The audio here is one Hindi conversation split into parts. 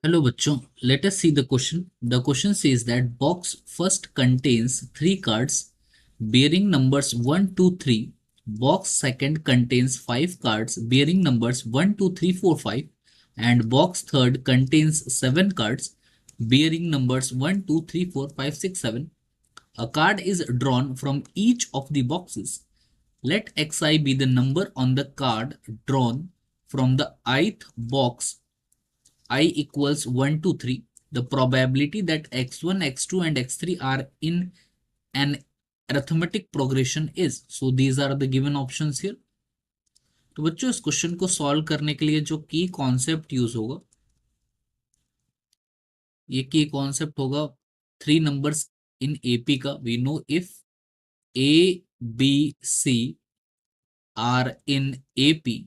Hello बच्चों, let us see the question. The question says that box first contains three cards bearing numbers 1, 2, 3. Box second contains five cards bearing numbers 1, 2, 3, 4, 5. And box third contains seven cards bearing numbers 1, 2, 3, 4, 5, 6, 7. A card is drawn from each of the boxes. Let xi be the number on the card drawn from the ith box I equals 1 to 3, the probability that x1, x2 and x3 are in an arithmetic progression is. So these are the given options here. तो बच्चों इस क्वेश्चन को सॉल्व करने के लिए जो की कॉन्सेप्ट यूज होगा, ये की कॉन्सेप्ट होगा थ्री नंबर्स इन एपी का. We know if A B C are in AP,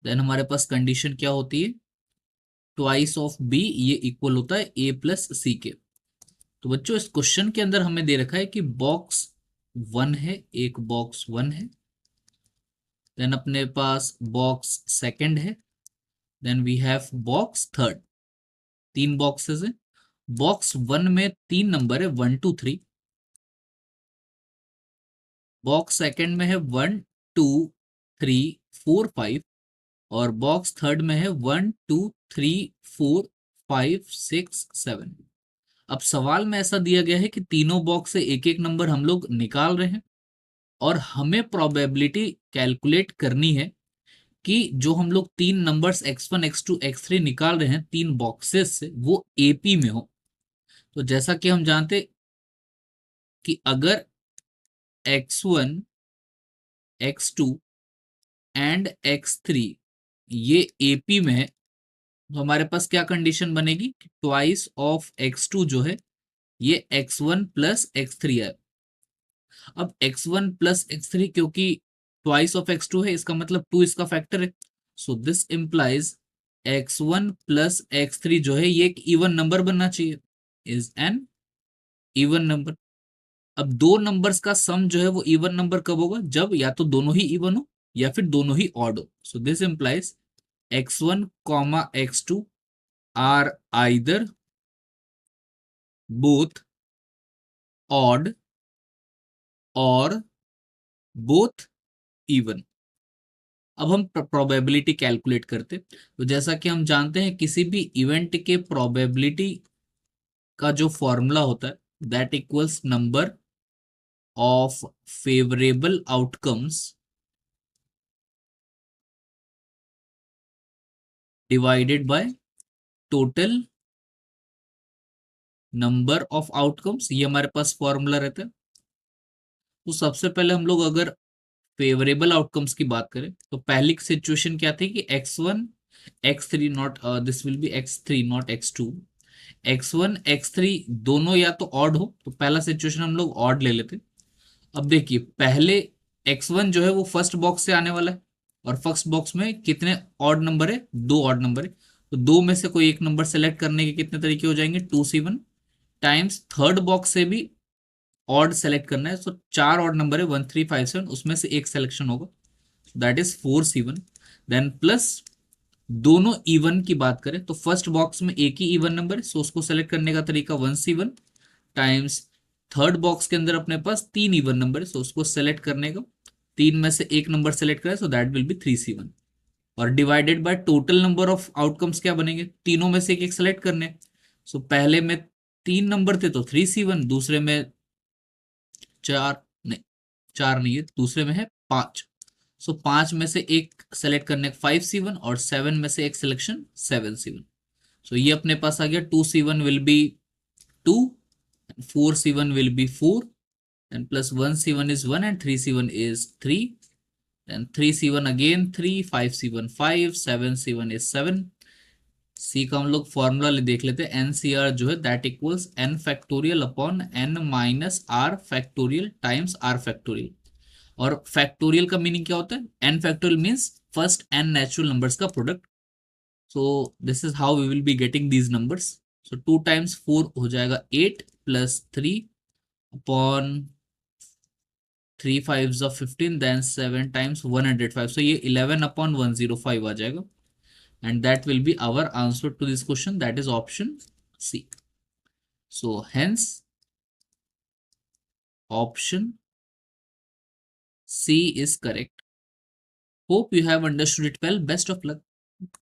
then हमारे पास कंडीशन क्या होती है, ट्वाइस ऑफ बी ये इक्वल होता है ए प्लस सी के. तो बच्चों इस क्वेश्चन के अंदर हमें दे रखा है कि बॉक्स वन है, एक बॉक्स वन है, देन अपने पास बॉक्स सेकंड है, then we have box third. तीन बॉक्सेस है. बॉक्स वन में तीन नंबर है 1 2 3. बॉक्स सेकंड में है 1 2 3 4 5. और बॉक्स थर्ड में है 1 2 3 4 5 6 7. अब सवाल में ऐसा दिया गया है कि तीनों बॉक्स से एक एक नंबर हम लोग निकाल रहे हैं और हमें प्रोबेबिलिटी कैलकुलेट करनी है कि जो हम लोग तीन नंबर्स x1 x2 x3 निकाल रहे हैं तीन बॉक्सेस से, वो एपी में हो. तो जैसा कि हम जानते कि अगर x1 x2 एंड x3 ये एपी में है, तो हमारे पास क्या कंडीशन बनेगी, ट्वाइस ऑफ x2 जो है ये x1 प्लस x3 है. अब x1 प्लस x3 क्योंकि ट्वाइस ऑफ x2 है, इसका मतलब 2 इसका फैक्टर है. सो this implies x1 plus x3 जो है ये एक इवन नंबर बनना चाहिए, इज एन इवन नंबर. अब दो नंबर्स का सम जो है वो इवन नंबर कब होगा, जब या तो दोनों ही इवन हो या फिर दोनों ही ऑड हो. So this implies x1 comma x2 are either both odd और बोथ इवन. अब हम प्रोबेबिलिटी कैलकुलेट करते, तो जैसा कि हम जानते हैं किसी भी इवेंट के प्रोबेबिलिटी का जो फॉर्मूला होता है that equals number of favourable outcomes divided by total number of outcomes. ये हमारे पास फॉर्मूला रहता है. तो सबसे पहले हम लोग अगर फेवरेबल आउटकम्स की बात करें तो पहली सिचुएशन क्या थी कि x1 x3 not this will be x3 not x2. x1 x3 दोनों या तो ऑड हो, तो पहला सिचुएशन हम लोग ऑड ले लेते. अब देखिए पहले x1 जो है वो फर्स्ट बॉक्स से आने वाला है और फर्स्ट बॉक्स में कितने ऑड नंबर है, दो ऑड नंबर है. तो दो में से कोई एक नंबर सेलेक्ट करने के कितने तरीके हो जाएंगे, 2c1 टाइम्स थर्ड बॉक्स से भी ऑड सेलेक्ट करना है. तो चार ऑड नंबर है 1 3 5 7, उसमें से एक सिलेक्शन होगा, that is 4c1. Then plus दोनों इवन की बात करें तो फर्स्ट बॉक्स में एक ही इवन नंबर है, सो उसको सेलेक्ट करने का तरीका 1c1 टाइम्स थर्ड बॉक्स के अंदर अपने पास तीन इवन नंबर है, सो उसको सेलेक्ट करने का तीन में से एक नंबर सेलेक्ट करें, so that will be 3c1. और divided by total number of outcomes क्या बनेंगे, तीनों में से एक एक सेलेक्ट करने. सो पहले में तीन नंबर थे तो 3c1, दूसरे में चार नहीं, चार नहीं है, दूसरे में है पांच. सो पांच में से एक सेलेक्ट करने 5c1 और सेवन में से एक सिलेक्शन 7c1. सो ये अपने पास आ गया 2c1 will be 2, 4c1 will be 4, and plus 1c1 is 1 and 3c1 is 3, then 3c1 again 3, 5c1 5, 7c1 is 7. सी का हम लोग फॉर्मूला देख लेते हैं, एनसीआर जो है that equals n factorial upon n minus r factorial times r factorial. और फैक्टोरियल का मीनिंग क्या होता है, n factorial means first n natural numbers का product. So this is how we will be getting these numbers. So 2 times 4 हो जाएगा 8 plus 3 upon 3 5s of 15, then 7 times 105, so ये 11 अपॉन 105 आ जाएगा. and that will be our answer to this question, that is option C. So hence option C is correct. Hope you have understood it well. Best of luck.